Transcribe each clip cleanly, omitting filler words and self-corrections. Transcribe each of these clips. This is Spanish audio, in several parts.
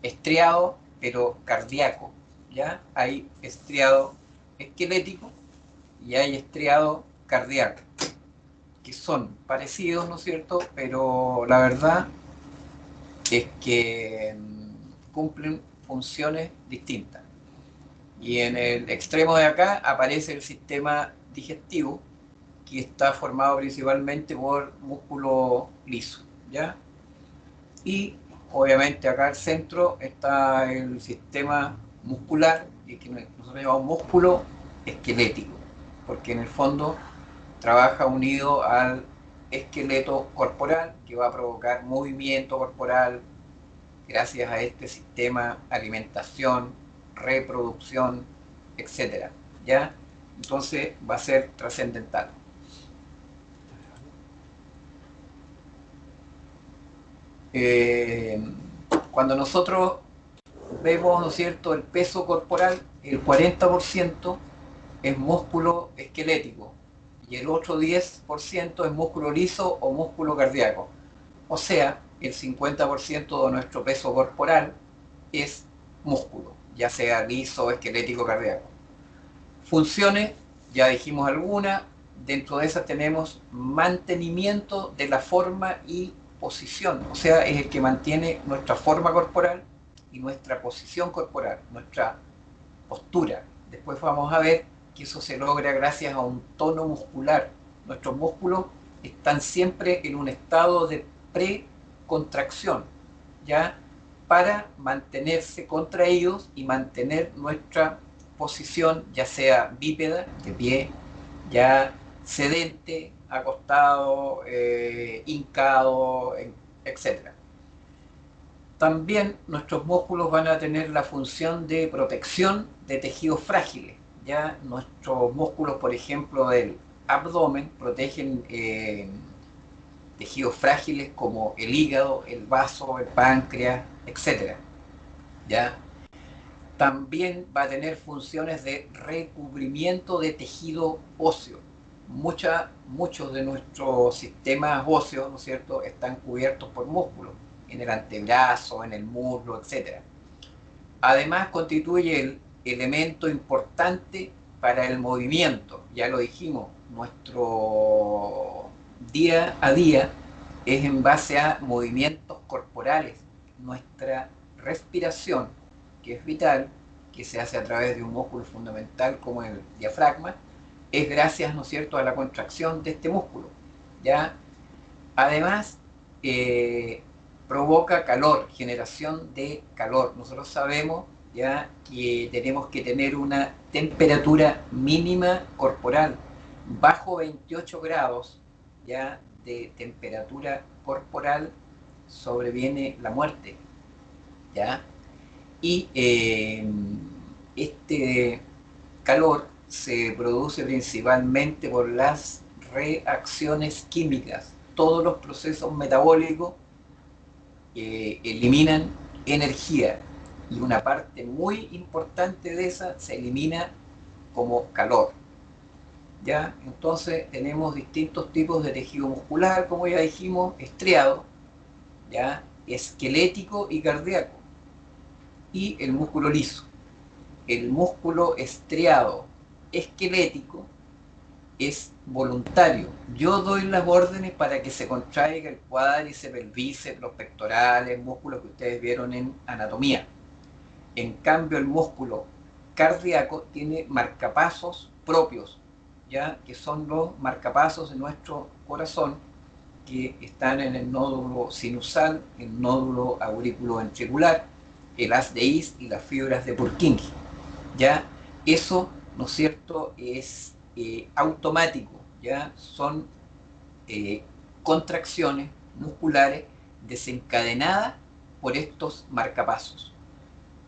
estriado, pero cardíaco, ¿ya? Hay estriado esquelético y hay estriado cardíaco, que son parecidos, ¿no es cierto? Pero la verdad es que cumplen funciones distintas. Y en el extremo de acá aparece el sistema digestivo, que está formado principalmente por músculo liso, ¿ya? Y obviamente acá al centro está el sistema muscular, que nosotros llamamos músculo esquelético, porque en el fondo trabaja unido al esqueleto corporal, que va a provocar movimiento corporal gracias a este sistema, alimentación, reproducción, etcétera. ¿Ya? Entonces va a ser trascendental. Eh, Cuando nosotros vemos, ¿no es cierto?, el peso corporal, el 40% es músculo esquelético y el otro 10% es músculo liso o músculo cardíaco. O sea, el 50% de nuestro peso corporal es músculo, ya sea liso, esquelético, cardíaco. Funciones, ya dijimos algunas, dentro de esas tenemos mantenimiento de la forma y posición, o sea, es el que mantiene nuestra forma corporal y nuestra posición corporal, nuestra postura. Después vamos a ver que eso se logra gracias a un tono muscular. Nuestros músculos están siempre en un estado de precontracción, ¿ya? Para mantenerse contraídos y mantener nuestra posición, ya sea bípeda, de pie, ya sedente, acostado, hincado, etc. También nuestros músculos van a tener la función de protección de tejidos frágiles. Ya nuestros músculos, por ejemplo, del abdomen, protegen tejidos frágiles como el hígado, el vaso, el páncreas, etc. ¿Ya? También va a tener funciones de recubrimiento de tejido óseo. Muchos de nuestros sistemas óseos, ¿no es cierto?, están cubiertos por músculos, en el antebrazo, en el muslo, etc. Además, constituye el elemento importante para el movimiento. Ya lo dijimos, nuestro día a día es en base a movimientos corporales. Nuestra respiración, que es vital, que se hace a través de un músculo fundamental como el diafragma, es gracias, ¿no es cierto?, a la contracción de este músculo. ¿Ya? Además, eh, provoca calor, generación de calor. Nosotros sabemos ya que tenemos que tener una temperatura mínima corporal bajo 28 grados ya de temperatura corporal sobreviene la muerte, ¿ya? Y este calor se produce principalmente por las reacciones químicas. Todos los procesos metabólicos eliminan energía y una parte muy importante de esa se elimina como calor. ¿Ya? Entonces tenemos distintos tipos de tejido muscular, como ya dijimos, estriado, ¿ya? Esquelético y cardíaco, y el músculo liso. El músculo estriado esquelético es voluntario. Yo doy las órdenes para que se contraiga el cuádriceps, el bíceps, los pectorales, músculos que ustedes vieron en anatomía. En cambio, el músculo cardíaco tiene marcapasos propios, ya que son los marcapasos de nuestro corazón, que están en el nódulo sinusal, el nódulo auriculoventricular, el haz de His y las fibras de Purkinje. Ya eso, ¿no es cierto?, es automático, ya son eh, contracciones musculares desencadenadas por estos marcapasos.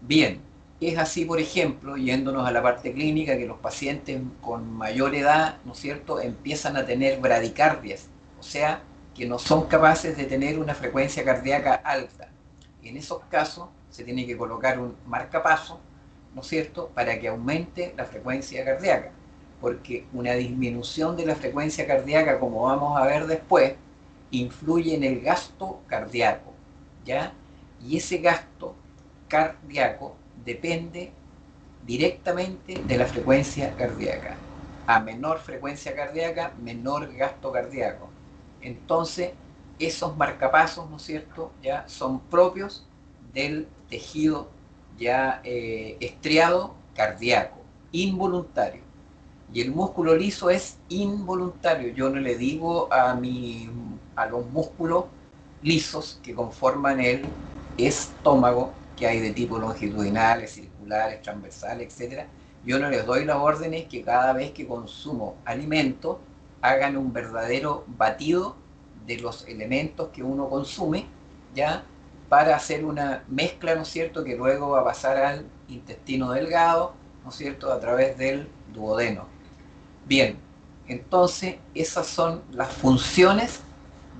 Bien, es así, por ejemplo, yéndonos a la parte clínica, que los pacientes con mayor edad, ¿no es cierto?, empiezan a tener bradicardias, o sea, que no son capaces de tener una frecuencia cardíaca alta. En esos casos se tiene que colocar un marcapaso, ¿no es cierto?, para que aumente la frecuencia cardíaca, porque una disminución de la frecuencia cardíaca, como vamos a ver después, influye en el gasto cardíaco, ¿ya? Y ese gasto cardíaco depende directamente de la frecuencia cardíaca. A menor frecuencia cardíaca, menor gasto cardíaco. Entonces, esos marcapasos, ¿no es cierto?, ya son propios del tejido ya estriado cardíaco, involuntario. Y el músculo liso es involuntario. Yo no le digo a los músculos lisos que conforman el estómago, que hay de tipo longitudinales, circulares, transversales, etc. Yo no les doy las órdenes que cada vez que consumo alimento hagan un verdadero batido de los elementos que uno consume, ya, para hacer una mezcla, ¿no es cierto?, que luego va a pasar al intestino delgado, ¿no es cierto?, a través del duodeno. Bien, entonces esas son las funciones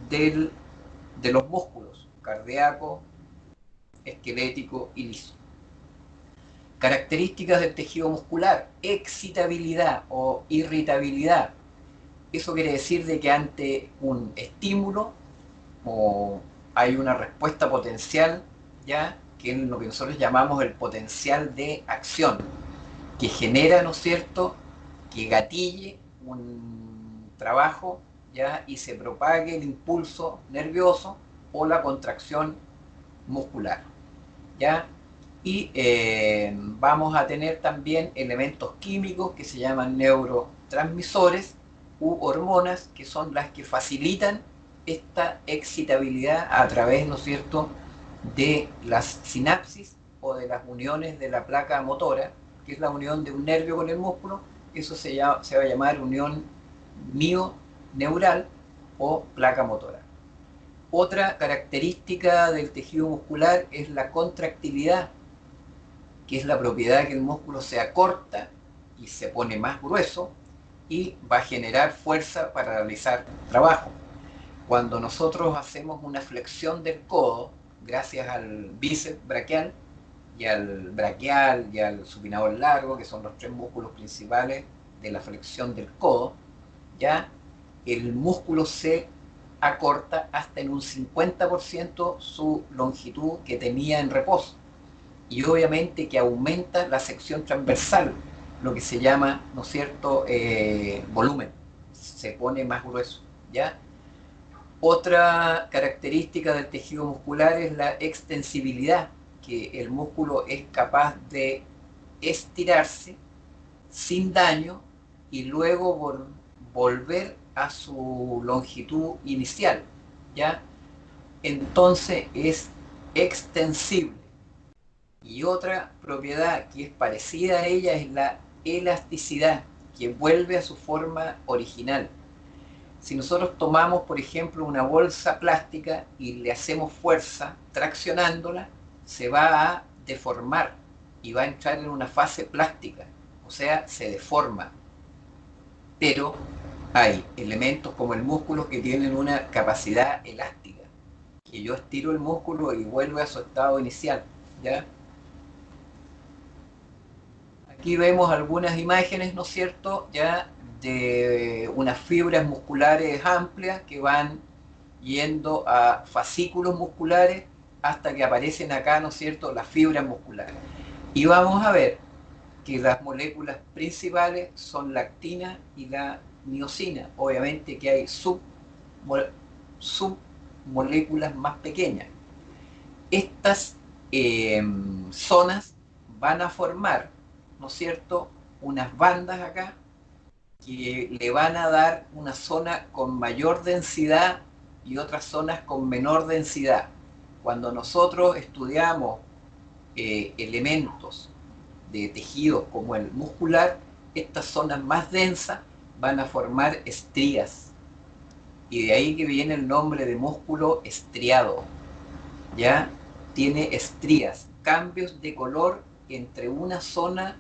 de los músculos cardíaco, esquelético y liso. Características del tejido muscular: excitabilidad o irritabilidad. Eso quiere decir de que ante un estímulo o hay una respuesta potencial, ya, que es lo que nosotros llamamos el potencial de acción, que genera, ¿no es cierto?, que gatille un trabajo, ya, y se propague el impulso nervioso o la contracción muscular, ya. Y vamos a tener también elementos químicos que se llaman neurotransmisores u hormonas, que son las que facilitan esta excitabilidad a través, ¿no es cierto?, de las sinapsis o de las uniones de la placa motora, que es la unión de un nervio con el músculo. Eso se va a llamar unión mioneural o placa motora. Otra característica del tejido muscular es la contractilidad, que es la propiedad que el músculo se acorta y se pone más grueso y va a generar fuerza para realizar trabajo. Cuando nosotros hacemos una flexión del codo, gracias al bíceps braquial y al braquial y al supinador largo, que son los tres músculos principales de la flexión del codo, ya el músculo se acorta hasta en un 50% su longitud que tenía en reposo. Y obviamente que aumenta la sección transversal, lo que se llama, ¿no es cierto?, volumen. Se pone más grueso, ¿ya? Otra característica del tejido muscular es la extensibilidad, que el músculo es capaz de estirarse sin daño y luego volver a su longitud inicial, ¿ya? Entonces es extensible. Y otra propiedad que es parecida a ella es la elasticidad, que vuelve a su forma original. Si nosotros tomamos, por ejemplo, una bolsa plástica y le hacemos fuerza traccionándola, se va a deformar y va a entrar en una fase plástica, o sea, se deforma. Pero hay elementos como el músculo que tienen una capacidad elástica, que yo estiro el músculo y vuelve a su estado inicial, ¿ya? Aquí vemos algunas imágenes, ¿no es cierto?, ya de unas fibras musculares amplias que van yendo a fascículos musculares hasta que aparecen acá, ¿no es cierto?, las fibras musculares. Y vamos a ver que las moléculas principales son la actina y la miosina. Obviamente que hay submoléculas más pequeñas. Estas zonas van a formar, ¿no es cierto?, unas bandas acá que le van a dar una zona con mayor densidad y otras zonas con menor densidad. Cuando nosotros estudiamos elementos de tejidos como el muscular, estas zonas más densas van a formar estrías. Y de ahí que viene el nombre de músculo estriado. ¿Ya? Tiene estrías, cambios de color entre una zona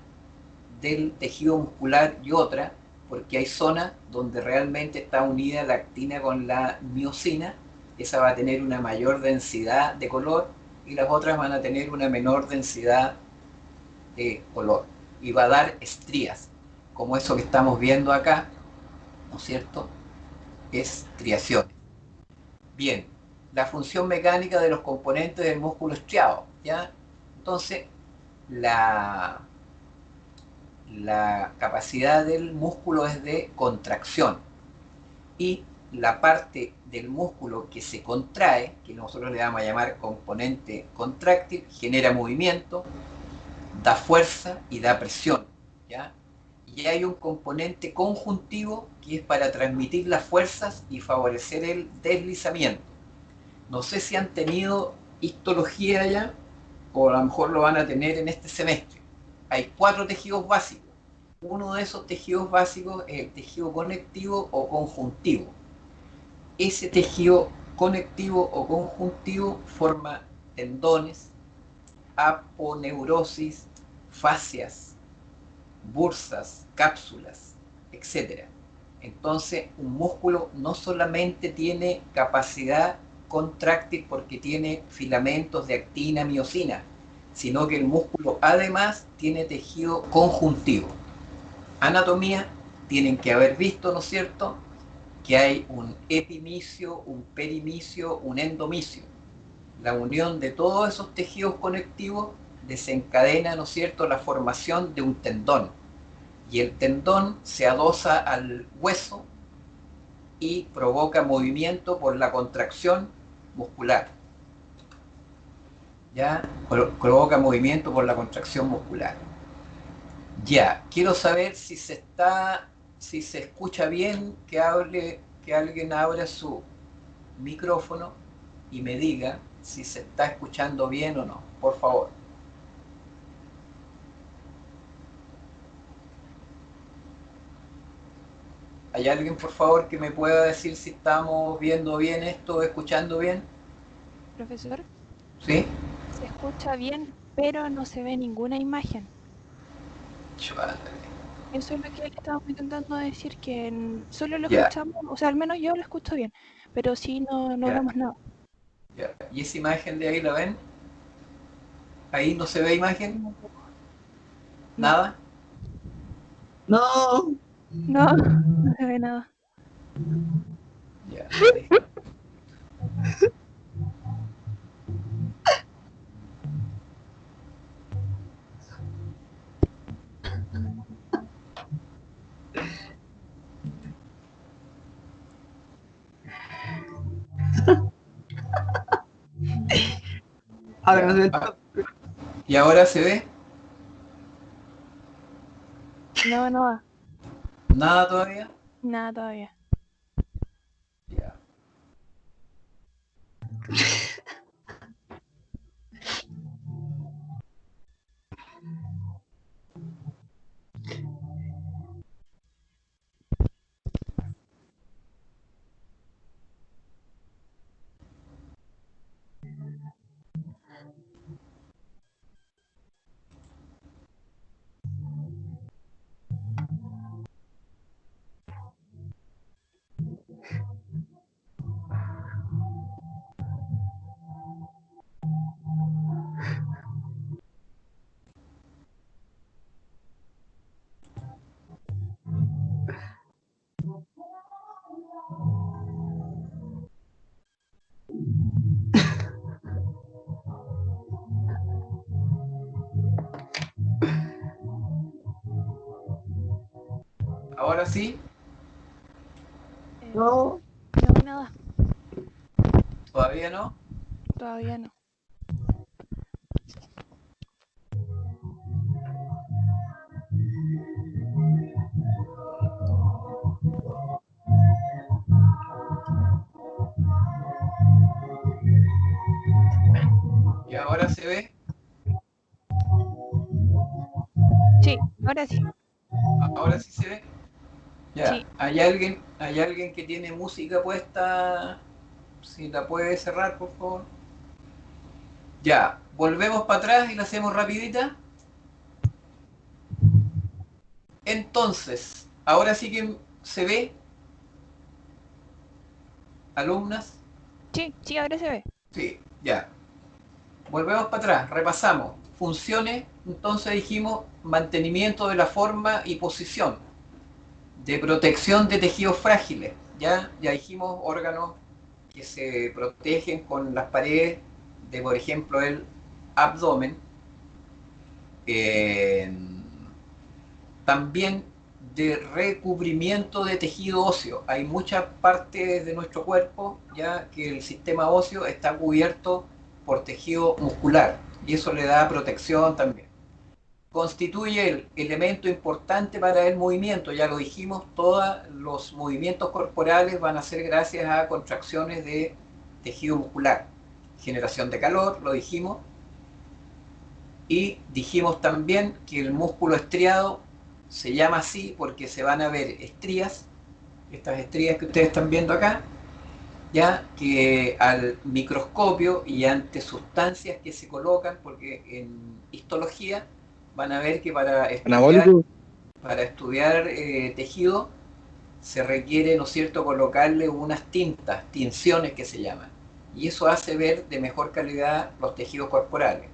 del tejido muscular y otra, porque hay zonas donde realmente está unida la actina con la miosina. Esa va a tener una mayor densidad de color y las otras van a tener una menor densidad de color y va a dar estrías, como eso que estamos viendo acá, ¿no es cierto?, estriaciones. Bien, la función mecánica de los componentes del músculo estriado, ¿ya? Entonces, la, la capacidad del músculo es de contracción y la parte del músculo que se contrae, que nosotros le vamos a llamar componente contráctil, genera movimiento, da fuerza y da presión, ¿ya? Y hay un componente conjuntivo que es para transmitir las fuerzas y favorecer el deslizamiento. No sé si han tenido histología ya, o a lo mejor lo van a tener en este semestre. Hay 4 tejidos básicos. Uno de esos tejidos básicos es el tejido conectivo o conjuntivo. Ese tejido conectivo o conjuntivo forma tendones, aponeurosis, fascias, bursas, cápsulas, etcétera. Entonces, un músculo no solamente tiene capacidad contráctil porque tiene filamentos de actina, miosina, sino que el músculo además tiene tejido conjuntivo. Anatomía, tienen que haber visto, ¿no es cierto?, que hay un epimicio, un perimicio, un endomicio. La unión de todos esos tejidos conectivos desencadena, ¿no es cierto?, la formación de un tendón. Y el tendón se adosa al hueso y provoca movimiento por la contracción muscular. ¿Ya? Provoca movimiento por la contracción muscular. Ya, quiero saber si se escucha bien, que alguien abra su micrófono y me diga si se está escuchando bien o no, por favor. ¿Hay alguien, por favor, que me pueda decir si estamos viendo bien esto, escuchando bien? Profesor, ¿Sí? se escucha bien, pero no se ve ninguna imagen. Chúpate. Eso es lo que le estábamos intentando decir, que solo lo Ya, escuchamos, o sea, al menos yo lo escucho bien, pero sí no ya, vemos nada. ya. ¿Y esa imagen de ahí la ven? ¿Ahí no se ve imagen? No, no, ¿Nada? No. no se ve nada. Ya, listo. Ahora no Ya. se ve. ¿Y ahora se ve? No, nada, ¿Nada todavía? nada todavía. Ya. ¿Ahora sí? No. No, nada, ¿Todavía no? todavía no. ¿Y ahora se ve? Sí, ahora sí, ¿Ahora sí se ve? Ya. sí. ¿Hay alguien que tiene música puesta? Si la puede cerrar, por favor. Ya. Volvemos para atrás y la hacemos rapidita. Entonces, ahora sí que se ve, alumnas. Sí, sí, ahora se ve. Sí, ya. Volvemos para atrás, repasamos. Funciones, entonces dijimos mantenimiento de la forma y posición, de protección de tejidos frágiles. Ya dijimos órganos que se protegen con las paredes de, por ejemplo, el abdomen, eh, también de recubrimiento de tejido óseo. Hay muchas partes de nuestro cuerpo ya que el sistema óseo está cubierto por tejido muscular y eso le da protección también. Constituye el elemento importante para el movimiento, ya lo dijimos, todos los movimientos corporales van a ser gracias a contracciones de tejido muscular. Generación de calor, lo dijimos, y dijimos también que el músculo estriado se llama así porque se van a ver estrías, estas estrías que ustedes están viendo acá, ya que al microscopio y ante sustancias que se colocan, porque en histología van a ver que Anabólico. para estudiar tejido se requiere, ¿no es cierto?, colocarle unas tintas, tinciones que se llaman, y eso hace ver de mejor calidad los tejidos corporales.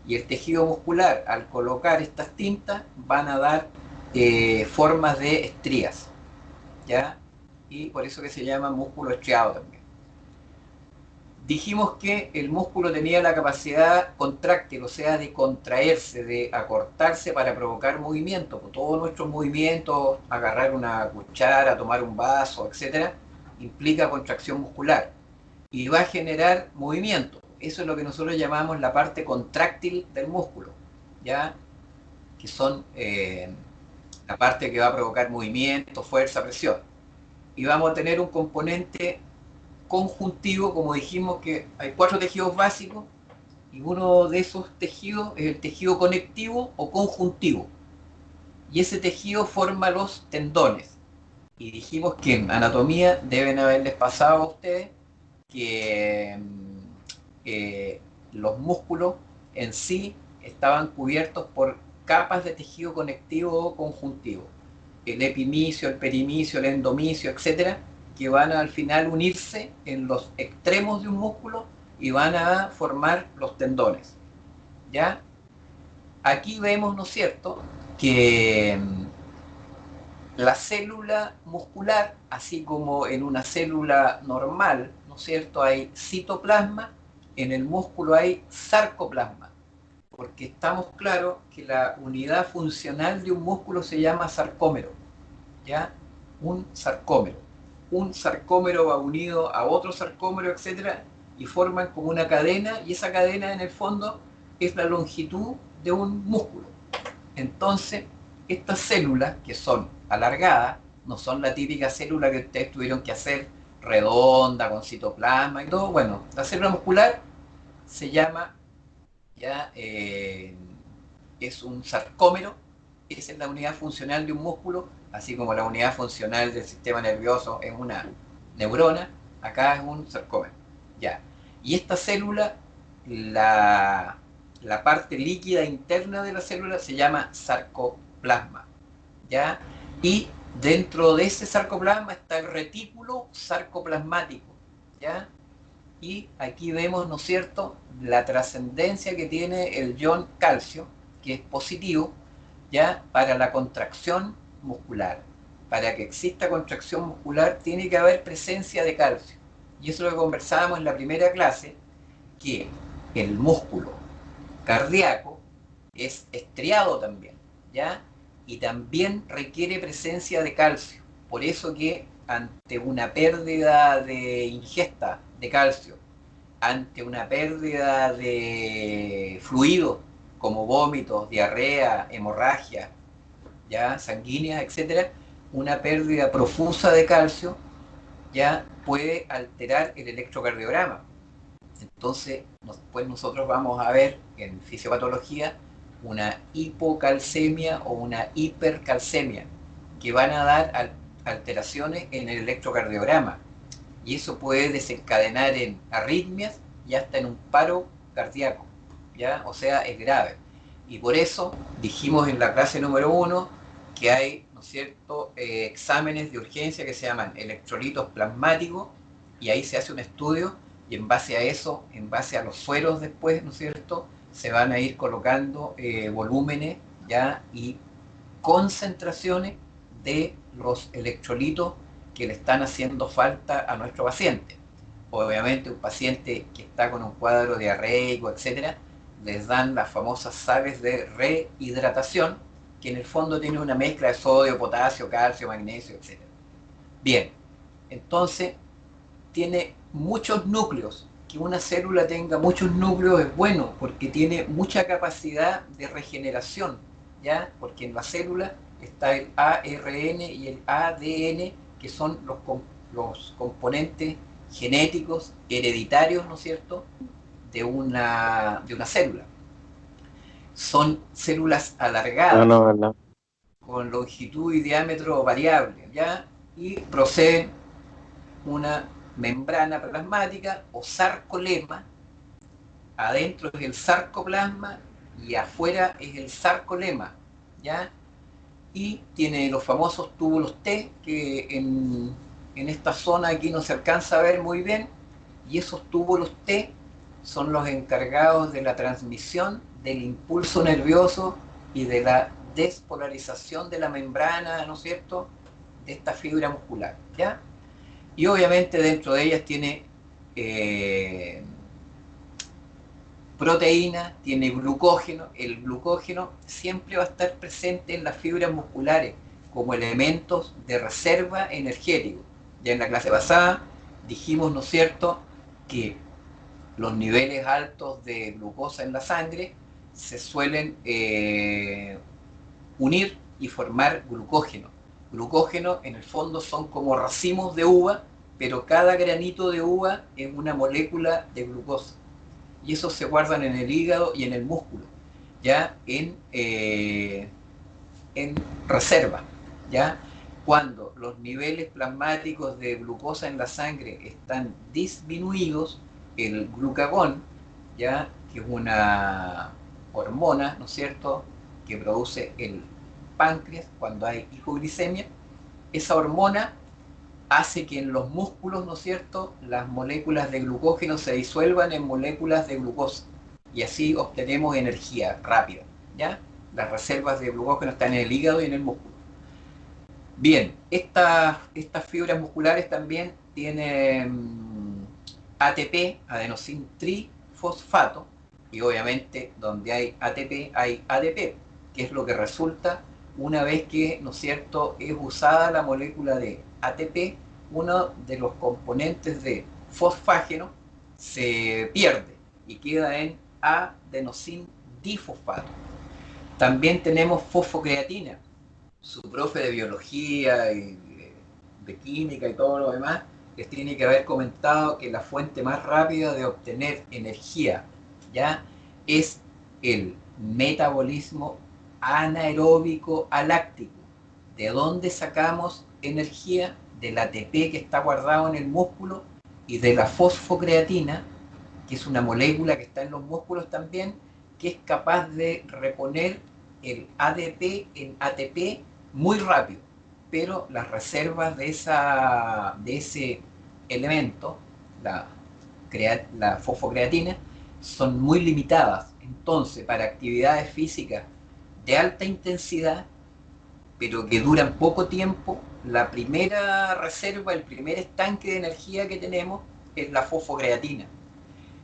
Y el tejido muscular, al colocar estas tintas, van a dar formas de estrías, ¿ya? Y por eso que se llama músculo estriado también. Dijimos que el músculo tenía la capacidad contráctil, o sea, de contraerse, de acortarse para provocar movimiento. Pues todos nuestros movimientos, agarrar una cuchara, tomar un vaso, etcétera, implica contracción muscular y va a generar movimiento. Eso es lo que nosotros llamamos la parte contráctil del músculo, ¿ya? Que son la parte que va a provocar movimiento, fuerza, presión. Y vamos a tener un componente conjuntivo, como dijimos que hay 4 tejidos básicos, y uno de esos tejidos es el tejido conectivo o conjuntivo. Y ese tejido forma los tendones. Y dijimos que en anatomía deben haberles pasado a ustedes que los músculos en sí estaban cubiertos por capas de tejido conectivo o conjuntivo. El epimicio, el perimicio, el endomicio, etcétera, que van a, al final, unirse en los extremos de un músculo y van a formar los tendones. ¿Ya? Aquí vemos, ¿no es cierto?, que la célula muscular, así como en una célula normal, ¿no es cierto?, hay citoplasma, en el músculo hay sarcoplasma, porque estamos claros que la unidad funcional de un músculo se llama sarcómero, ¿ya? Un sarcómero. Un sarcómero va unido a otro sarcómero, etcétera, y forman como una cadena, y esa cadena en el fondo es la longitud de un músculo. Entonces, estas células, que son alargadas, no son la típica célula que ustedes tuvieron que hacer redonda, con citoplasma y todo. Bueno, la célula muscular se llama, ya es un sarcómero, esa es la unidad funcional de un músculo, así como la unidad funcional del sistema nervioso es una neurona, acá es un sarcómero. Ya. Y esta célula, la parte líquida interna de la célula se llama sarcoplasma, ¿ya? Y dentro de ese sarcoplasma está el retículo sarcoplasmático, ¿ya? Y aquí vemos, ¿no es cierto?, la trascendencia que tiene el ion calcio, que es positivo, ¿ya?, para la contracción muscular. Para que exista contracción muscular tiene que haber presencia de calcio. Y eso es lo que conversábamos en la primera clase, que el músculo cardíaco es estriado también, ¿ya? Y también requiere presencia de calcio. Por eso que ante una pérdida de ingesta de calcio, ante una pérdida de fluidos como vómitos, diarrea, hemorragia, ya sanguínea, etcétera, una pérdida profusa de calcio ya puede alterar el electrocardiograma. Entonces, pues nosotros vamos a ver en fisiopatología una hipocalcemia o una hipercalcemia, que van a dar alteraciones en el electrocardiograma. Y eso puede desencadenar en arritmias y hasta en un paro cardíaco, ¿ya? O sea, es grave. Y por eso dijimos en la clase número 1 que hay, ¿no es cierto?, exámenes de urgencia que se llaman electrolitos plasmáticos, y ahí se hace un estudio, y en base a eso, en base a los sueros después, ¿no es cierto?, se van a ir colocando volúmenes, ¿ya?, y concentraciones de los electrolitos que le están haciendo falta a nuestro paciente. Obviamente un paciente que está con un cuadro diarreico, etcétera, les dan las famosas sales de rehidratación, que en el fondo tienen una mezcla de sodio, potasio, calcio, magnesio, etc. Bien, entonces tiene muchos núcleos. Que una célula tenga muchos núcleos es bueno porque tiene mucha capacidad de regeneración, ¿ya? Porque en la célula está el ARN y el ADN, que son los componentes genéticos hereditarios, ¿no es cierto?, de una célula. Son células No, alargadas, no, no. con longitud y diámetro variable, ¿ya? Y procede una membrana plasmática o sarcolema. Adentro es el sarcoplasma y afuera es el sarcolema, ¿ya? Y tiene los famosos túbulos T, que en esta zona aquí no se alcanza a ver muy bien, y esos túbulos T son los encargados de la transmisión del impulso nervioso y de la despolarización de la membrana, ¿no es cierto?, de esta fibra muscular, ¿ya? Y obviamente dentro de ellas tiene proteína, tiene glucógeno. El glucógeno siempre va a estar presente en las fibras musculares como elementos de reserva energético. Ya en la clase pasada dijimos, ¿no es cierto?, que los niveles altos de glucosa en la sangre se suelen unir y formar glucógeno. Glucógeno en el fondo son como racimos de uva, pero cada granito de uva es una molécula de glucosa. Y esos se guardan en el hígado y en el músculo, ya en reserva, ya cuando los niveles plasmáticos de glucosa en la sangre están disminuidos, el glucagón, ya que es una hormona, ¿no es cierto?, que produce el páncreas cuando hay hipoglicemia, esa hormona hace que en los músculos, ¿no es cierto?, las moléculas de glucógeno se disuelvan en moléculas de glucosa y así obtenemos energía rápida, ¿ya? Las reservas de glucógeno están en el hígado y en el músculo. Bien, estas fibras musculares también tienen ATP, adenosín trifosfato, y obviamente donde hay ATP hay ADP, que es lo que resulta una vez que, ¿no es cierto?, es usada la molécula de ATP, uno de los componentes de fosfágeno se pierde y queda en adenosín difosfato. También tenemos fosfocreatina. Su profe de biología y de química y todo lo demás les tiene que haber comentado que la fuente más rápida de obtener energía, ¿ya?, es el metabolismo anaeróbico aláctico. ¿De dónde sacamos energía? Del ATP que está guardado en el músculo y de la fosfocreatina, que es una molécula que está en los músculos también, que es capaz de reponer el ADP en ATP muy rápido, pero las reservas de ese elemento, la fosfocreatina, son muy limitadas. Entonces, para actividades físicas de alta intensidad, pero que duran poco tiempo, la primera reserva, el primer estanque de energía que tenemos es la fosfocreatina.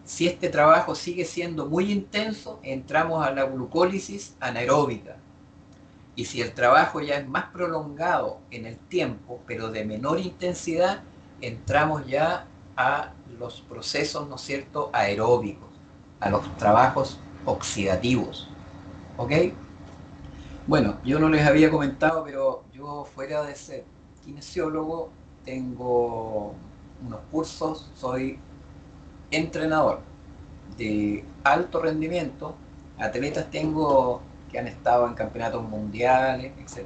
Si este trabajo sigue siendo muy intenso, entramos a la glucólisis anaeróbica. Y si el trabajo ya es más prolongado en el tiempo, pero de menor intensidad, entramos ya a los procesos, ¿no es cierto?, aeróbicos, a los trabajos oxidativos. ¿Ok? Bueno, yo no les había comentado, pero yo, fuera de ser kinesiólogo, tengo unos cursos, soy entrenador de alto rendimiento. Atletas tengo que han estado en campeonatos mundiales, etc.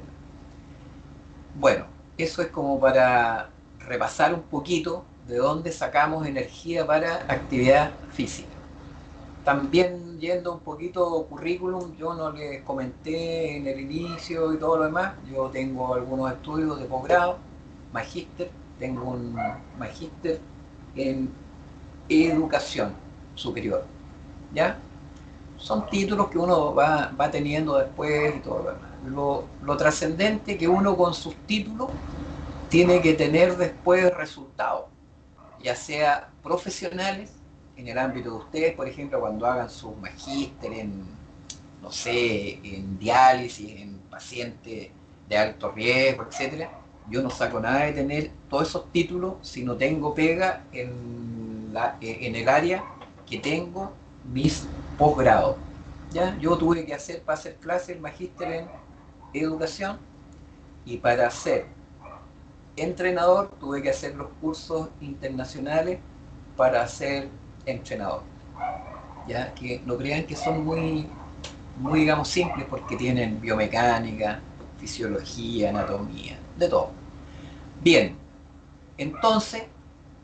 Bueno, eso es como para repasar un poquito de dónde sacamos energía para actividad física. También, yendo un poquito currículum, yo no les comenté en el inicio y todo lo demás, yo tengo algunos estudios de posgrado, magíster, tengo un magíster en educación superior, ¿ya? Son títulos que uno va teniendo después y todo lo demás. Lo trascendente que uno con sus títulos tiene que tener después resultados, ya sea profesionales en el ámbito de ustedes, por ejemplo, cuando hagan su magíster en, no sé, en diálisis, en pacientes de alto riesgo, etcétera, yo no saco nada de tener todos esos títulos si no tengo pega en el área que tengo mis posgrados. ¿Ya? Yo tuve que hacer, para hacer clase, el magíster en educación, y para ser entrenador tuve que hacer los cursos internacionales para ser entrenador. ¿Ya? Que no crean que son muy, digamos, simples, porque tienen biomecánica, fisiología, anatomía, de todo. Bien, entonces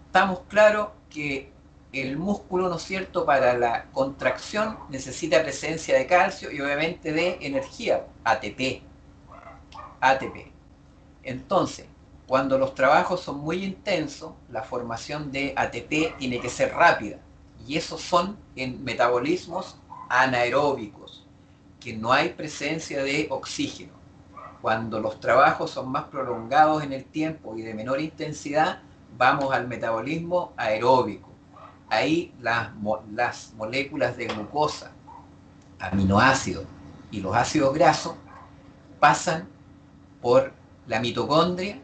estamos claros que el músculo, ¿no es cierto?, para la contracción necesita presencia de calcio y obviamente de energía, ATP. ATP. Entonces, cuando los trabajos son muy intensos, la formación de ATP tiene que ser rápida. Y esos son en metabolismos anaeróbicos, que no hay presencia de oxígeno. Cuando los trabajos son más prolongados en el tiempo y de menor intensidad, vamos al metabolismo aeróbico. Ahí las moléculas de glucosa, aminoácidos y los ácidos grasos pasan por la mitocondria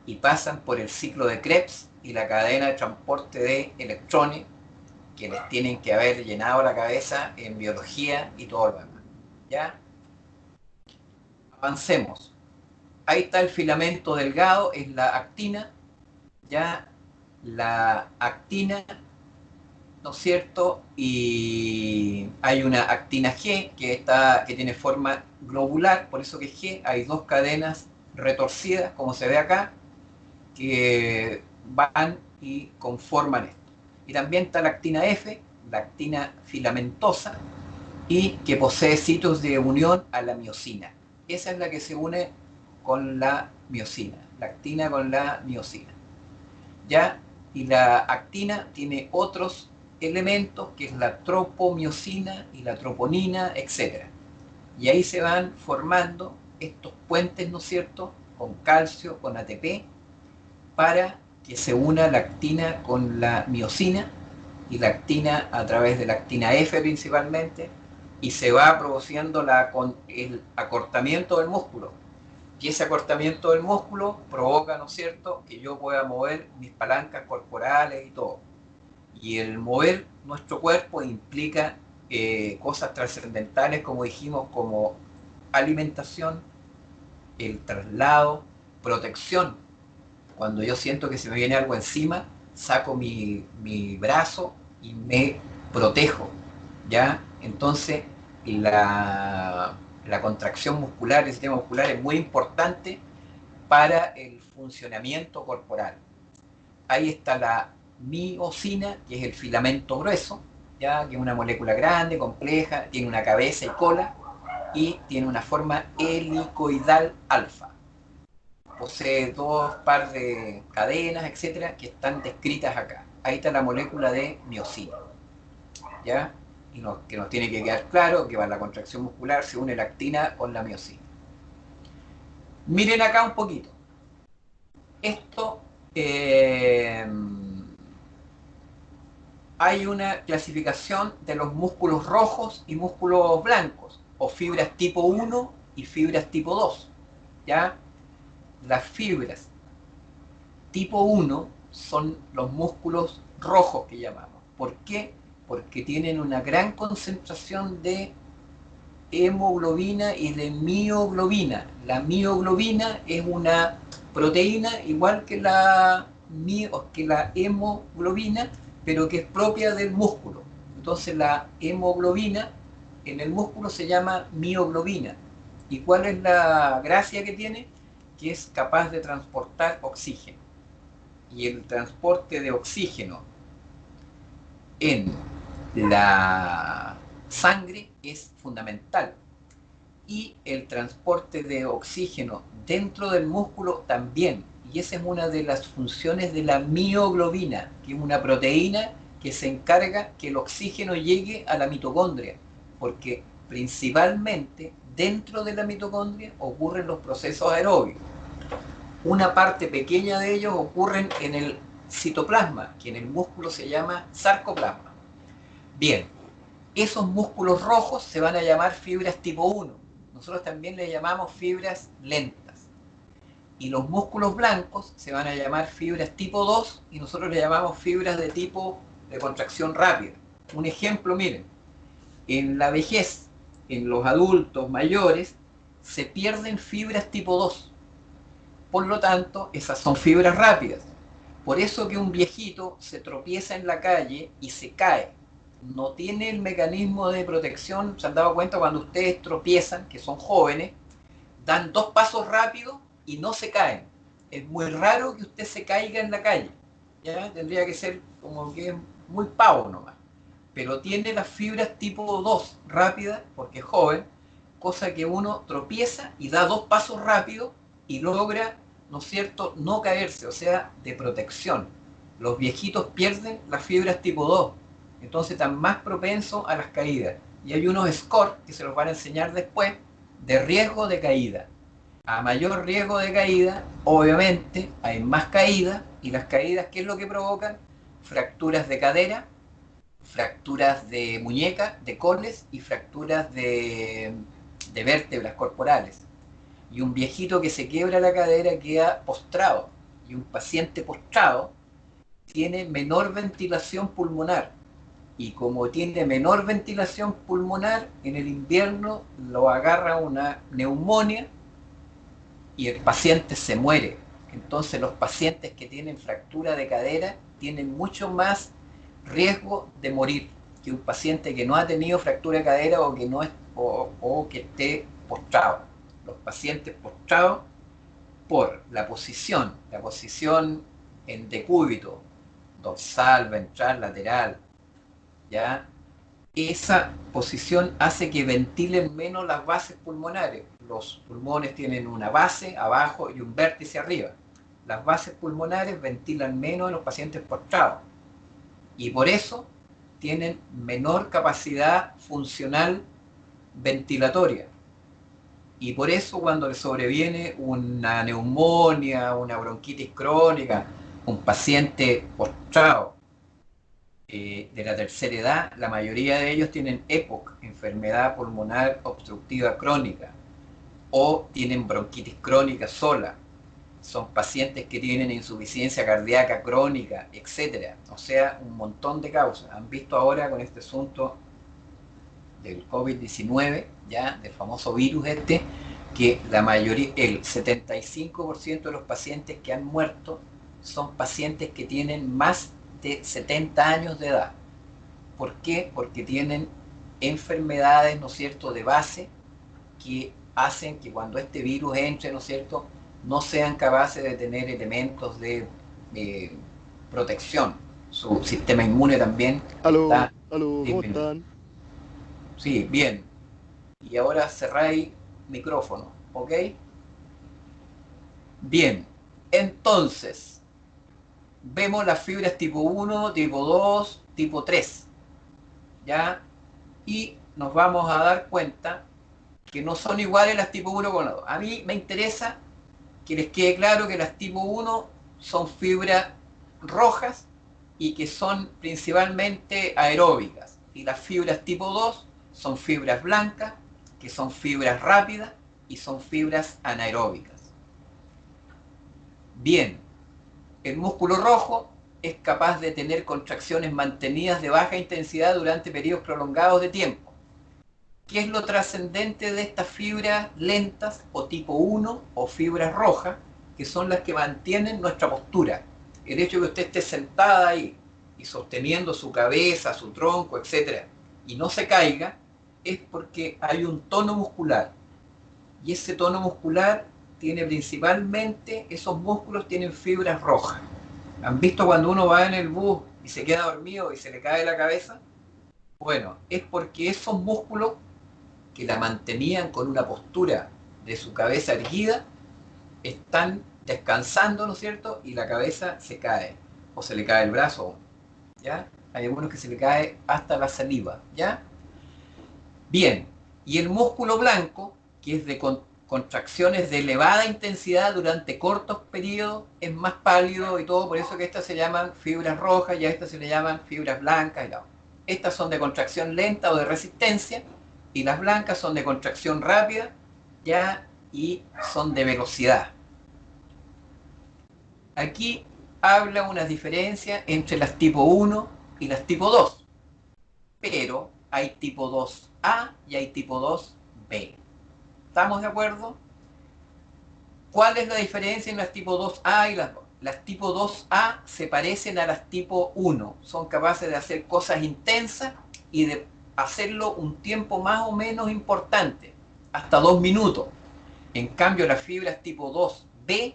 y pasan por el ciclo de Krebs y la cadena de transporte de electrones que les tienen que haber llenado la cabeza en biología y todo lo demás. ¿Ya? Avancemos. Ahí está el filamento delgado, es la actina. Ya la actina, ¿no es cierto? Y hay una actina G que tiene forma globular, por eso que es G. Hay dos cadenas retorcidas, como se ve acá, que van y conforman esto. Y también está la actina F, la actina filamentosa, y que posee sitios de unión a la miosina. Esa es la que se une con la miosina, la actina con la miosina. ¿Ya? Y la actina tiene otros elementos, que es la tropomiosina y la troponina, etc. Y ahí se van formando estos puentes, ¿no es cierto?, con calcio, con ATP, para que se una la actina con la miosina, y la actina a través de la actina F principalmente, y se va produciendo con el acortamiento del músculo. Y ese acortamiento del músculo provoca, ¿no es cierto?, que yo pueda mover mis palancas corporales y todo. Y el mover nuestro cuerpo implica cosas trascendentales, como dijimos, como alimentación, el traslado, protección. Cuando yo siento que se me viene algo encima, saco mi brazo y me protejo. ¿Ya? Entonces, la contracción muscular, el sistema muscular, es muy importante para el funcionamiento corporal. Ahí está la miosina, que es el filamento grueso, ¿ya? Que es una molécula grande, compleja, tiene una cabeza y cola, y tiene una forma helicoidal alfa. Posee dos par de cadenas, etcétera, que están descritas acá. Ahí está la molécula de miosina. ¿Ya? Y que nos tiene que quedar claro que para la contracción muscular se une la actina con la miosina. Miren acá un poquito. Esto, hay una clasificación de los músculos rojos y músculos blancos, o fibras tipo 1 y fibras tipo 2. ¿Ya? Las fibras tipo 1 son los músculos rojos que llamamos. ¿Por qué? Porque tienen una gran concentración de hemoglobina y de mioglobina. La mioglobina es una proteína igual que la hemoglobina, pero que es propia del músculo. Entonces la hemoglobina en el músculo se llama mioglobina. ¿Y cuál es la gracia que tiene? Que es capaz de transportar oxígeno. Y el transporte de oxígeno en la sangre es fundamental. Y el transporte de oxígeno dentro del músculo también. Y esa es una de las funciones de la mioglobina, que es una proteína que se encarga que el oxígeno llegue a la mitocondria, porque principalmente dentro de la mitocondria ocurren los procesos aeróbicos. Una parte pequeña de ellos ocurren en el citoplasma, que en el músculo se llama sarcoplasma. Bien, esos músculos rojos se van a llamar fibras tipo 1. Nosotros también le llamamos fibras lentas. Y los músculos blancos se van a llamar fibras tipo 2 y nosotros le llamamos fibras de tipo de contracción rápida. Un ejemplo, miren, en la vejez, en los adultos mayores, se pierden fibras tipo 2. Por lo tanto, esas son fibras rápidas. Por eso que un viejito se tropieza en la calle y se cae. No tiene el mecanismo de protección. ¿Se han dado cuenta cuando ustedes tropiezan, que son jóvenes, dan 2 pasos rápidos y no se caen? Es muy raro que usted se caiga en la calle. ¿Ya? Tendría que ser como que es muy pavo nomás. Pero tiene las fibras tipo 2 rápidas, porque es joven, cosa que uno tropieza y da 2 pasos rápidos y logra, ¿no es cierto?, no caerse, o sea, de protección. Los viejitos pierden las fibras tipo 2, entonces están más propensos a las caídas. Y hay unos scores, que se los van a enseñar después, de riesgo de caída. A mayor riesgo de caída, obviamente, hay más caídas, y las caídas, ¿qué es lo que provocan? Fracturas de cadera, fracturas de muñeca, de coles y fracturas de vértebras corporales. Y un viejito que se quiebra la cadera queda postrado. Y un paciente postrado tiene menor ventilación pulmonar. Y como tiene menor ventilación pulmonar, en el invierno lo agarra una neumonía y el paciente se muere. Entonces los pacientes que tienen fractura de cadera tienen mucho más riesgo de morir que un paciente que no ha tenido fractura de cadera o que, no es, o que esté postrado. Los pacientes postrados, por la posición en decúbito, dorsal, ventral, lateral, ¿ya? Esa posición hace que ventilen menos las bases pulmonares. Los pulmones tienen una base abajo y un vértice arriba. Las bases pulmonares ventilan menos en los pacientes postrados. Y por eso tienen menor capacidad funcional ventilatoria. Y por eso cuando le sobreviene una neumonía, una bronquitis crónica, un paciente postrado de la tercera edad, la mayoría de ellos tienen EPOC, enfermedad pulmonar obstructiva crónica, o tienen bronquitis crónica sola. Son pacientes que tienen insuficiencia cardíaca crónica, etcétera. O sea, un montón de causas. Han visto ahora con este asunto del COVID-19, ya, del famoso virus este, que la mayoría, el 75% de los pacientes que han muerto son pacientes que tienen más de 70 años de edad. ¿Por qué? Porque tienen enfermedades, ¿no es cierto?, de base que hacen que cuando este virus entre, ¿no es cierto?, no sean capaces de tener elementos de protección. Su sistema inmune también Aló, está aló, ¿cómo disminuido. están? Sí, bien. Y ahora cerráis micrófono, ¿ok? Bien. Entonces, vemos las fibras tipo 1, tipo 2, tipo 3, ¿ya? Y nos vamos a dar cuenta que no son iguales las tipo 1 con las 2. A mí me interesa que les quede claro que las tipo 1 son fibras rojas y que son principalmente aeróbicas. Y las fibras tipo 2 son fibras blancas, que son fibras rápidas y son fibras anaeróbicas. Bien, el músculo rojo es capaz de tener contracciones mantenidas de baja intensidad durante periodos prolongados de tiempo. ¿Qué es lo trascendente de estas fibras lentas o tipo 1 o fibras rojas? Que son las que mantienen nuestra postura. El hecho de que usted esté sentada ahí y sosteniendo su cabeza, su tronco, etc., y no se caiga, es porque hay un tono muscular. Y ese tono muscular tiene principalmente, esos músculos tienen fibras rojas. ¿Han visto cuando uno va en el bus y se queda dormido y se le cae la cabeza? Bueno, es porque esos músculos que la mantenían con una postura de su cabeza erguida están descansando, ¿no es cierto? Y la cabeza se cae, o se le cae el brazo, ¿ya? Hay algunos que se le cae hasta la saliva, ¿ya? Bien, y el músculo blanco, que es de contracciones de elevada intensidad durante cortos periodos, es más pálido y todo, por eso que estas se llaman fibras rojas y a estas se le llaman fibras blancas y tal. Estas son de contracción lenta o de resistencia, y las blancas son de contracción rápida, ya, y son de velocidad. Aquí habla unas diferencias entre las tipo 1 y las tipo 2, pero hay tipo 2A y hay tipo 2B. ¿Estamos de acuerdo? ¿Cuál es la diferencia en las tipo 2A y las 2? Las tipo 2A se parecen a las tipo 1, son capaces de hacer cosas intensas y de hacerlo un tiempo más o menos importante, hasta 2 minutos. En cambio, las fibras tipo 2B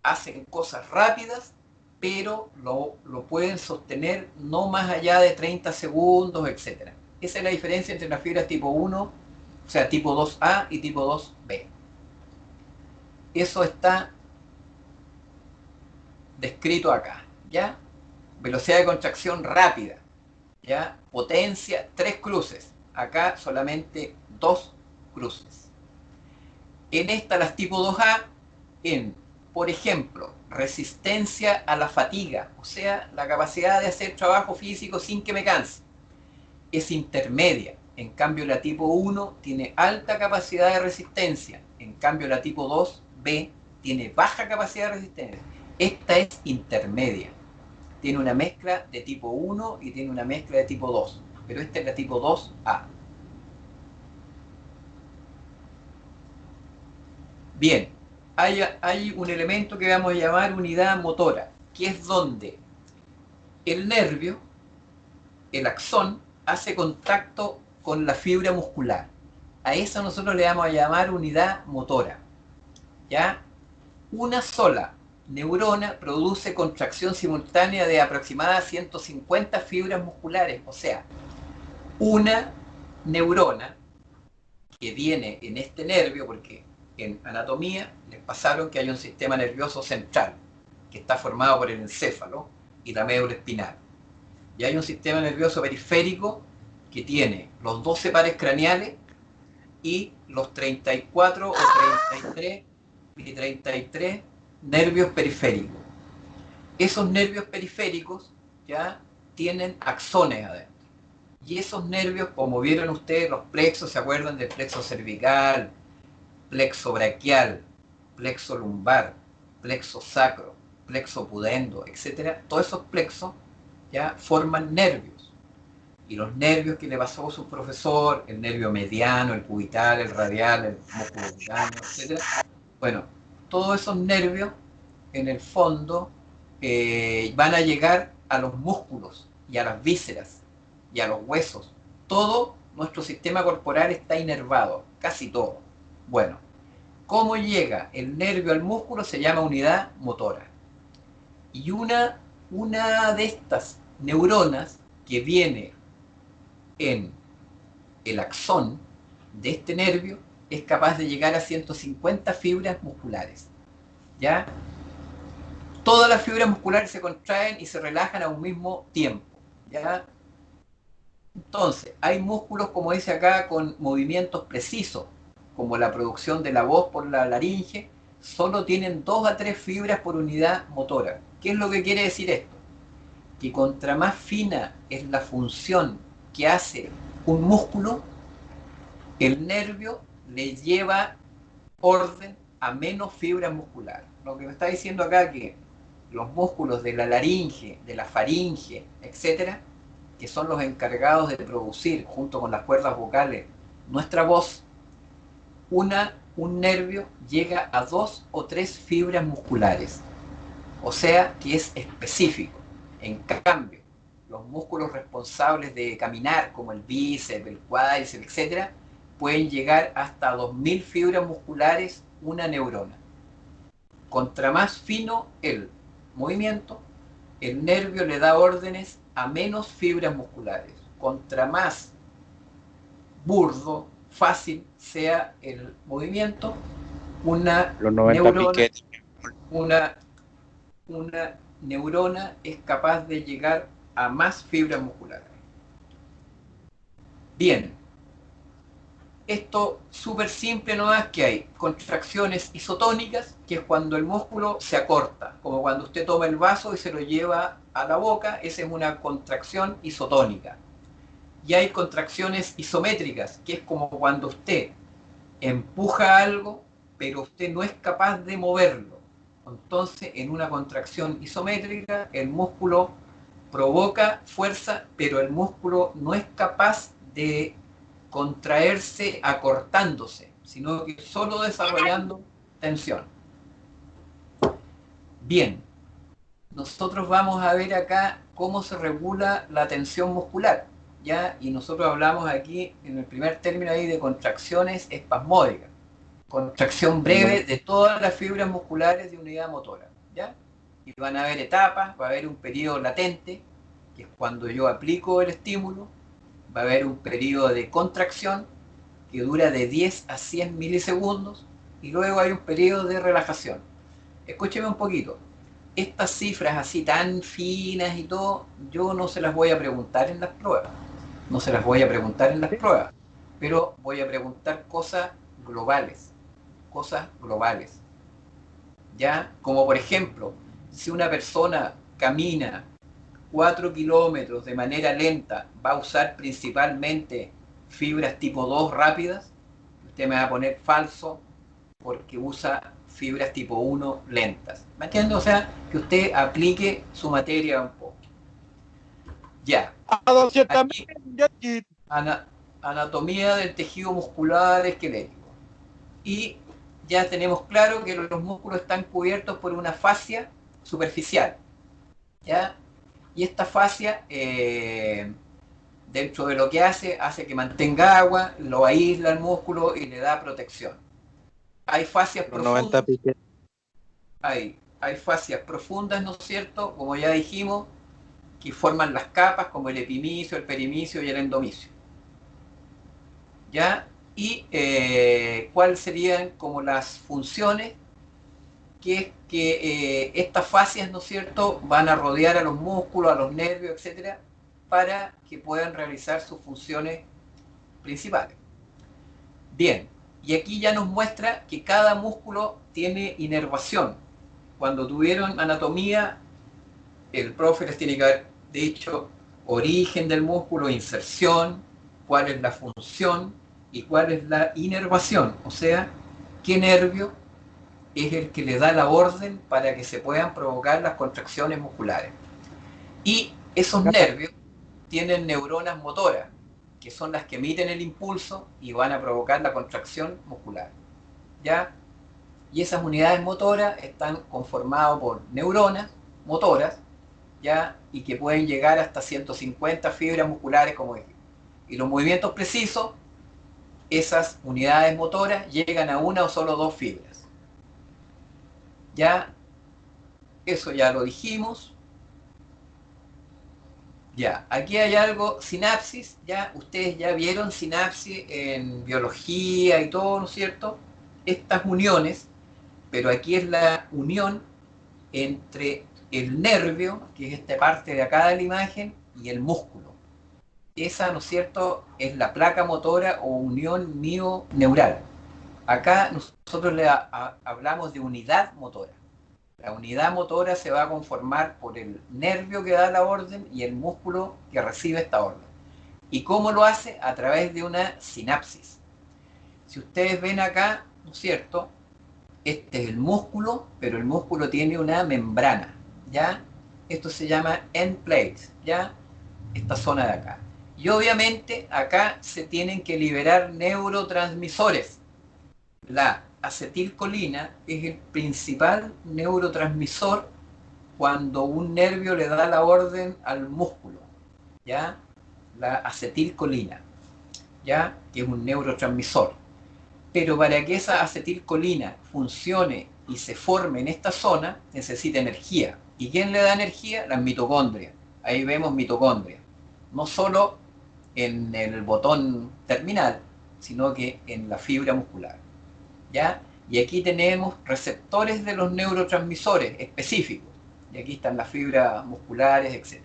hacen cosas rápidas, pero lo pueden sostener no más allá de 30 segundos, etc. Esa es la diferencia entre las fibras tipo 1, o sea, tipo 2A y tipo 2B. Eso está descrito acá, ¿ya? Velocidad de contracción rápida, ¿ya? Potencia, 3 cruces. Acá solamente 2 cruces. En esta, las tipo 2A, por ejemplo, resistencia a la fatiga, o sea, la capacidad de hacer trabajo físico sin que me canse, es intermedia. En cambio, la tipo 1 tiene alta capacidad de resistencia. En cambio, la tipo 2B tiene baja capacidad de resistencia. Esta es intermedia. Tiene una mezcla de tipo 1 y tiene una mezcla de tipo 2. Pero esta es la tipo 2A. Bien, hay un elemento que vamos a llamar unidad motora, que es donde el nervio, el axón, hace contacto con la fibra muscular. A eso nosotros le vamos a llamar unidad motora. ¿Ya? Una sola neurona produce contracción simultánea de aproximadamente 150 fibras musculares. O sea, una neurona que viene en este nervio, porque en anatomía les pasaron que hay un sistema nervioso central que está formado por el encéfalo y la médula espinal. Y hay un sistema nervioso periférico que tiene los 12 pares craneales y los 34 o 33 y 33 nervios periféricos. Esos nervios periféricos ya tienen axones adentro. Y esos nervios, como vieron ustedes, los plexos, ¿se acuerdan del plexo cervical, plexo braquial, plexo lumbar, plexo sacro, plexo pudendo, etcétera? Todos esos plexos ya forman nervios. Y los nervios que le pasó a su profesor, el nervio mediano, el cubital, el radial, el músculo cutáneo, etcétera. Bueno, todos esos nervios, en el fondo, van a llegar a los músculos y a las vísceras y a los huesos. Todo nuestro sistema corporal está inervado, casi todo. Bueno, ¿cómo llega el nervio al músculo? Se llama unidad motora. Y una de estas neuronas que viene en el axón de este nervio es capaz de llegar a 150 fibras musculares. ¿Ya? Todas las fibras musculares se contraen y se relajan a un mismo tiempo. ¿Ya? Entonces, hay músculos, como dice acá, con movimientos precisos, como la producción de la voz por la laringe, solo tienen 2 a 3 fibras por unidad motora. ¿Qué es lo que quiere decir esto? Que contra más fina es la función que hace un músculo, el nervio le lleva orden a menos fibras musculares. Lo que me está diciendo acá es que los músculos de la laringe, de la faringe, etcétera, que son los encargados de producir, junto con las cuerdas vocales, nuestra voz, un nervio llega a 2 o 3 fibras musculares. O sea que es específico. En cambio, los músculos responsables de caminar, como el bíceps, el cuádriceps, etcétera, pueden llegar hasta 2000 fibras musculares una neurona. Contra más fino el movimiento, el nervio le da órdenes a menos fibras musculares. Contra más burdo, fácil sea el movimiento, una neurona, una neurona es capaz de llegar a más fibras musculares. Bien, esto súper simple nomás, que hay contracciones isotónicas, que es cuando el músculo se acorta, como cuando usted toma el vaso y se lo lleva a la boca, esa es una contracción isotónica. Y hay contracciones isométricas, que es como cuando usted empuja algo, pero usted no es capaz de moverlo. Entonces, en una contracción isométrica, el músculo provoca fuerza, pero el músculo no es capaz de contraerse acortándose, sino que solo desarrollando tensión. Bien, nosotros vamos a ver acá cómo se regula la tensión muscular, ¿ya? Y nosotros hablamos aquí en el primer término ahí de contracciones espasmódicas, contracción breve de todas las fibras musculares de unidad motora, ¿ya? Y van a haber etapas, va a haber un periodo latente, que es cuando yo aplico el estímulo, va a haber un periodo de contracción que dura de 10 a 100 milisegundos, y luego hay un periodo de relajación. Escúcheme un poquito. Estas cifras así tan finas y todo, yo no se las voy a preguntar en las pruebas. No se las voy a preguntar en las pruebas, pero voy a preguntar cosas globales. Cosas globales. ¿Ya? Como por ejemplo, si una persona camina 4 kilómetros de manera lenta, va a usar principalmente fibras tipo 2 rápidas, usted me va a poner falso porque usa fibras tipo 1 lentas. ¿Me entiende? O sea, que usted aplique su materia un poco. Ya. A 200 Aquí, mil, anatomía del tejido muscular esquelético. Y ya tenemos claro que los músculos están cubiertos por una fascia superficial. ¿Ya? Y esta fascia, dentro de lo que hace que mantenga agua, lo aísla el músculo y le da protección. Hay fascias profundas. Hay fascias profundas, ¿no es cierto? Como ya dijimos, que forman las capas como el epimicio, el perimicio y el endomicio. ¿Ya? Y cuáles serían como las funciones, que es que estas fascias, ¿no es cierto?, van a rodear a los músculos, a los nervios, etcétera, para que puedan realizar sus funciones principales. Bien, y aquí ya nos muestra que cada músculo tiene inervación. Cuando tuvieron anatomía, el profe les tiene que haber dicho origen del músculo, inserción, cuál es la función y cuál es la inervación, o sea, qué nervio es el que le da la orden para que se puedan provocar las contracciones musculares. Y esos nervios tienen neuronas motoras, que son las que emiten el impulso y van a provocar la contracción muscular. ¿Ya? Y esas unidades motoras están conformadas por neuronas motoras, ¿ya? Y que pueden llegar hasta 150 fibras musculares, como dije. Y los movimientos precisos, esas unidades motoras llegan a una o solo dos fibras. Ya, eso ya lo dijimos. Ya, aquí hay algo, sinapsis, ya, ustedes ya vieron sinapsis en biología y todo, ¿no es cierto? Estas uniones, pero aquí es la unión entre el nervio, que es esta parte de acá de la imagen, y el músculo. Esa, ¿no es cierto?, es la placa motora o unión mioneural. Acá nosotros hablamos de unidad motora. La unidad motora se va a conformar por el nervio que da la orden y el músculo que recibe esta orden. ¿Y cómo lo hace? A través de una sinapsis. Si ustedes ven acá, ¿no es cierto?, este es el músculo, pero el músculo tiene una membrana, ¿ya? Esto se llama end plate, ¿ya? Esta zona de acá. Y obviamente acá se tienen que liberar neurotransmisores. La acetilcolina es el principal neurotransmisor cuando un nervio le da la orden al músculo, ¿ya? La acetilcolina, ¿ya? Que es un neurotransmisor. Pero para que esa acetilcolina funcione y se forme en esta zona, necesita energía. ¿Y quién le da energía? Las mitocondrias. Ahí vemos mitocondrias. No solo en el botón terminal, sino que en la fibra muscular. ¿Ya? Y aquí tenemos receptores de los neurotransmisores específicos. Y aquí están las fibras musculares, etc.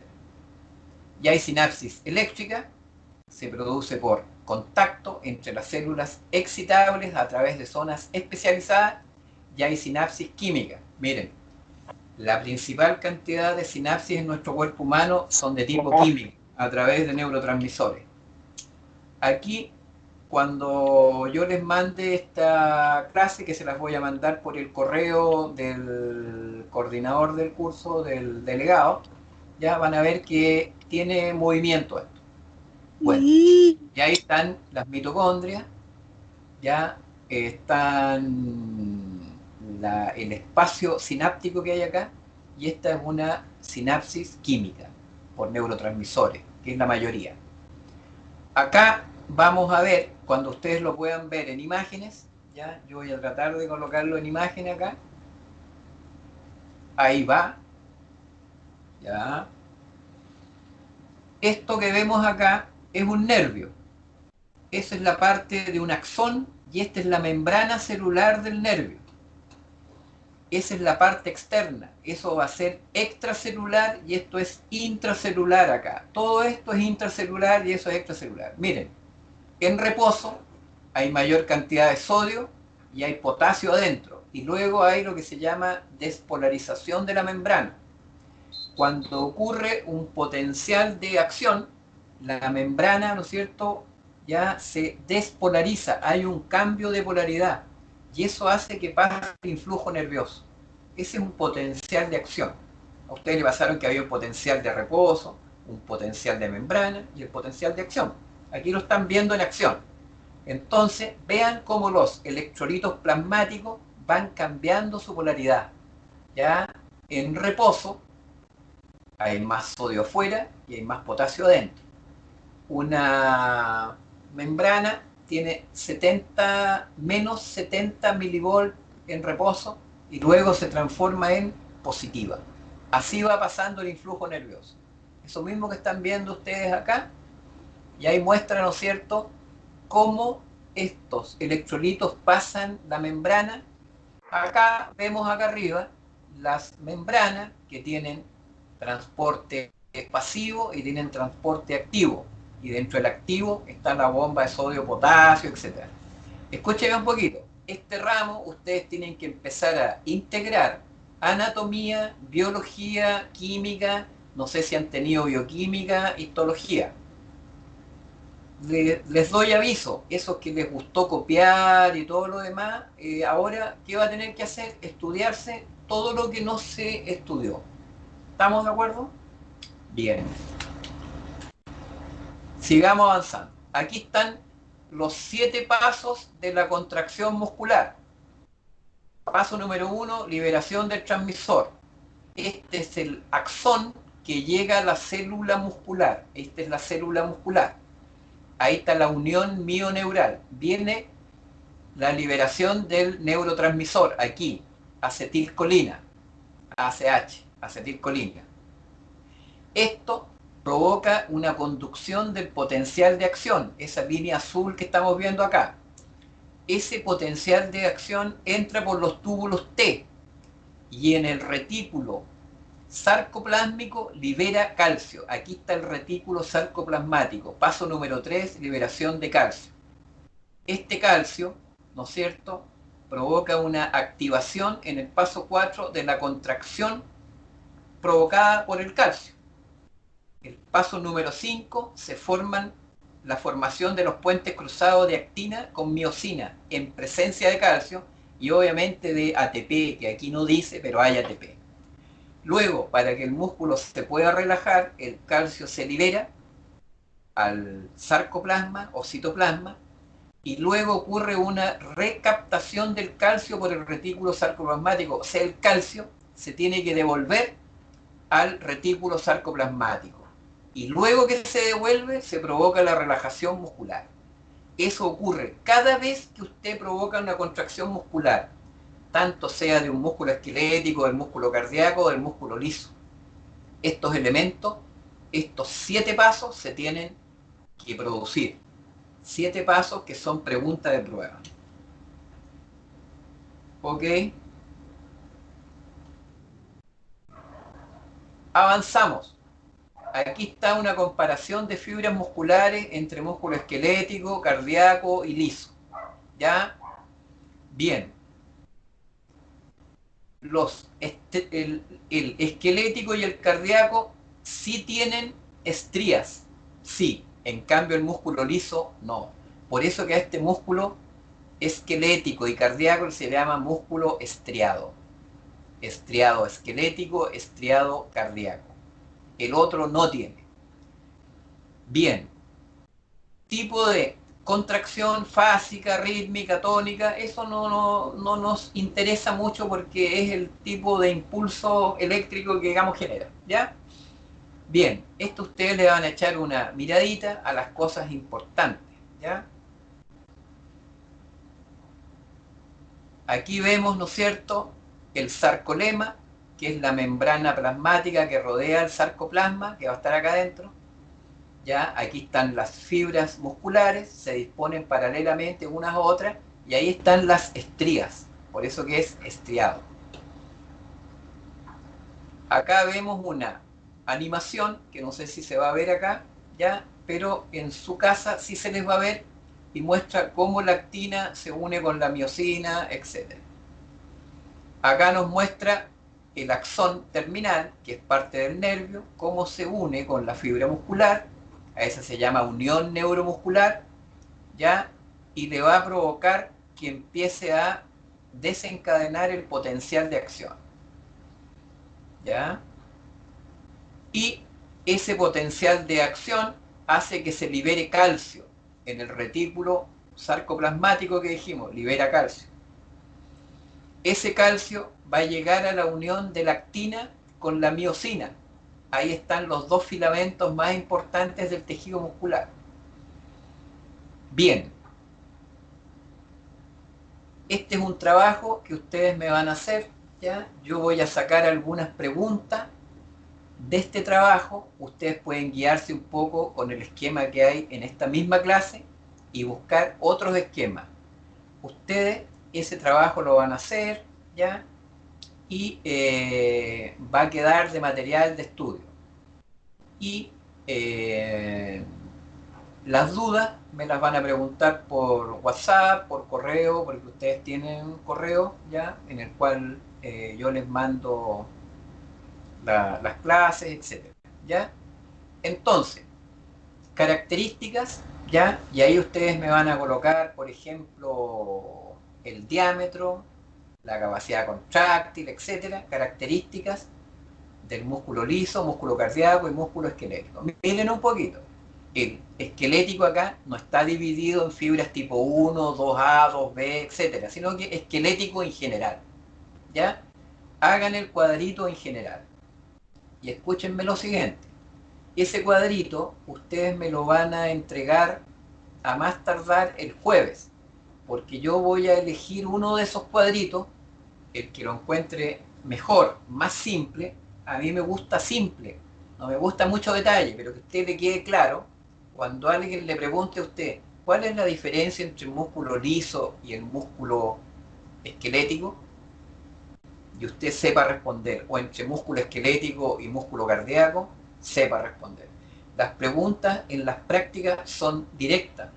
Y hay sinapsis eléctrica, se produce por contacto entre las células excitables a través de zonas especializadas, y hay sinapsis química. Miren, la principal cantidad de sinapsis en nuestro cuerpo humano son de tipo químico, a través de neurotransmisores. Aquí, cuando yo les mande esta clase, que se las voy a mandar por el correo del coordinador del curso, del delegado, ya van a ver que tiene movimiento esto. Bueno, y ahí están las mitocondrias, ya están el espacio sináptico que hay acá, y esta es una sinapsis química por neurotransmisores, que es la mayoría. Acá vamos a ver, cuando ustedes lo puedan ver en imágenes, ya yo voy a tratar de colocarlo en imagen acá. Ahí va. Ya. Esto que vemos acá es un nervio. Esa es la parte de un axón y esta es la membrana celular del nervio. Esa es la parte externa. Eso va a ser extracelular y esto es intracelular acá. Todo esto es intracelular y eso es extracelular. Miren, en reposo hay mayor cantidad de sodio y hay potasio adentro. Y luego hay lo que se llama despolarización de la membrana. Cuando ocurre un potencial de acción, la membrana, ¿no es cierto?, ya se despolariza, hay un cambio de polaridad y eso hace que pase el influjo nervioso. Ese es un potencial de acción. A ustedes le pasaron que había un potencial de reposo, un potencial de membrana y el potencial de acción. Aquí lo están viendo en acción. Entonces, vean cómo los electrolitos plasmáticos van cambiando su polaridad. Ya en reposo hay más sodio afuera y hay más potasio adentro. Una membrana tiene menos 70 milivolt en reposo y luego se transforma en positiva. Así va pasando el influjo nervioso. Eso mismo que están viendo ustedes acá, y ahí muestra, ¿no es cierto?, cómo estos electrolitos pasan la membrana. Acá vemos acá arriba las membranas que tienen transporte pasivo y tienen transporte activo. Y dentro del activo está la bomba de sodio, potasio, etc. Escúchenme un poquito. Este ramo ustedes tienen que empezar a integrar anatomía, biología, química, no sé si han tenido bioquímica, histología. Les doy aviso, esos que les gustó copiar y todo lo demás, ahora, ¿qué va a tener que hacer? Estudiarse todo lo que no se estudió. ¿Estamos de acuerdo? Bien. Sigamos avanzando. Aquí están los 7 pasos de la contracción muscular. Paso número 1, liberación del transmisor. Este es el axón que llega a la célula muscular. Esta es la célula muscular. Ahí está la unión mioneural. Viene la liberación del neurotransmisor, aquí, acetilcolina, ACH, acetilcolina. Esto provoca una conducción del potencial de acción, esa línea azul que estamos viendo acá. Ese potencial de acción entra por los túbulos T y en el retículo sarcoplásmico libera calcio. Aquí está el retículo sarcoplasmático. Paso número 3, liberación de calcio. Este calcio, ¿no es cierto?, provoca una activación en el paso 4 de la contracción provocada por el calcio. El paso número 5 se forman la formación de los puentes cruzados de actina con miosina en presencia de calcio y obviamente de ATP, que aquí no dice, pero hay ATP. Luego, para que el músculo se pueda relajar, el calcio se libera al sarcoplasma o citoplasma y luego ocurre una recaptación del calcio por el retículo sarcoplasmático. O sea, el calcio se tiene que devolver al retículo sarcoplasmático. Y luego que se devuelve, se provoca la relajación muscular. Eso ocurre cada vez que usted provoca una contracción muscular, tanto sea de un músculo esquelético, del músculo cardíaco o del músculo liso. Estos elementos, estos 7 pasos se tienen que producir. 7 pasos que son preguntas de prueba. ¿Ok? Avanzamos. Aquí está una comparación de fibras musculares entre músculo esquelético, cardíaco y liso. ¿Ya? Bien. El esquelético y el cardíaco sí tienen estrías. Sí. En cambio el músculo liso, no. Por eso que a este músculo esquelético y cardíaco se llama músculo estriado. Estriado esquelético, estriado cardíaco. El otro no tiene. Bien. Tipo de contracción fásica, rítmica, tónica, eso no nos interesa mucho porque es el tipo de impulso eléctrico que, digamos, genera, ¿ya? Bien, esto ustedes le van a echar una miradita a las cosas importantes, ¿ya? Aquí vemos, ¿no es cierto?, el sarcolema, que es la membrana plasmática que rodea el sarcoplasma, que va a estar acá adentro. ¿Ya? Aquí están las fibras musculares, se disponen paralelamente unas a otras, y ahí están las estrías, por eso que es estriado. Acá vemos una animación, que no sé si se va a ver acá, ¿ya? Pero en su casa sí se les va a ver, y muestra cómo la actina se une con la miosina, etc. Acá nos muestra el axón terminal, que es parte del nervio, cómo se une con la fibra muscular, a esa se llama unión neuromuscular, ¿ya? Y le va a provocar que empiece a desencadenar el potencial de acción, ¿ya? Y ese potencial de acción hace que se libere calcio en el retículo sarcoplasmático que dijimos, libera calcio. Ese calcio va a llegar a la unión de la actina con la miosina. Ahí están los dos filamentos más importantes del tejido muscular. Bien, este es un trabajo que ustedes me van a hacer, ¿ya? Yo voy a sacar algunas preguntas de este trabajo. Ustedes pueden guiarse un poco con el esquema que hay en esta misma clase y buscar otros esquemas. Ustedes ese trabajo lo van a hacer, ¿ya? Y va a quedar de material de estudio. Y las dudas me las van a preguntar por WhatsApp, por correo, porque ustedes tienen un correo ya en el cual yo les mando las clases, etc. ¿Ya? Entonces, características, ¿ya? Y ahí ustedes me van a colocar, por ejemplo, el diámetro, la capacidad contráctil, etc. Características del músculo liso, músculo cardíaco y músculo esquelético. Miren un poquito. El esquelético acá no está dividido en fibras tipo 1, 2A, 2B, etc., sino que esquelético en general. ¿Ya? Hagan el cuadrito en general. Y escúchenme lo siguiente. Ese cuadrito ustedes me lo van a entregar a más tardar el jueves, porque yo voy a elegir uno de esos cuadritos, el que lo encuentre mejor, más simple. A mí me gusta simple, no me gusta mucho detalle, pero que a usted le quede claro, cuando alguien le pregunte a usted cuál es la diferencia entre el músculo liso y el músculo esquelético, y usted sepa responder, o entre músculo esquelético y músculo cardíaco, sepa responder. Las preguntas en las prácticas son directas,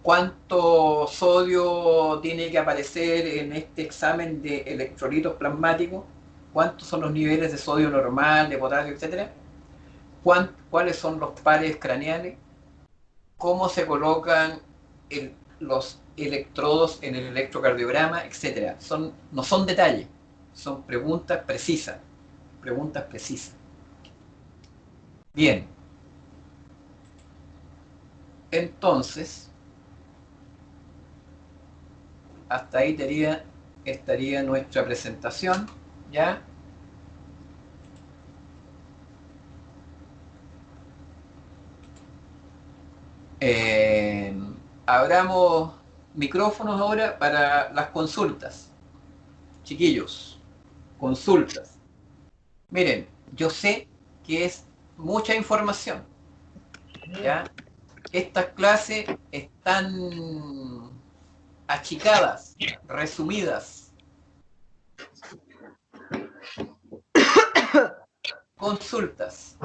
¿Cuánto sodio tiene que aparecer en este examen de electrolitos plasmáticos? ¿Cuántos son los niveles de sodio normal, de potasio, etcétera? ¿Cuáles son los pares craneales? ¿Cómo se colocan los electrodos en el electrocardiograma, etcétera? No son detalles, son preguntas precisas. Preguntas precisas. Bien. Entonces, hasta ahí estaría nuestra presentación, ¿ya? Abramos micrófonos ahora para las consultas. Chiquillos, consultas. Miren, yo sé que es mucha información, ¿ya? Estas clases están achicadas, resumidas. Consultas.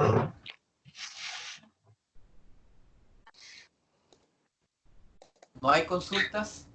¿No hay consultas?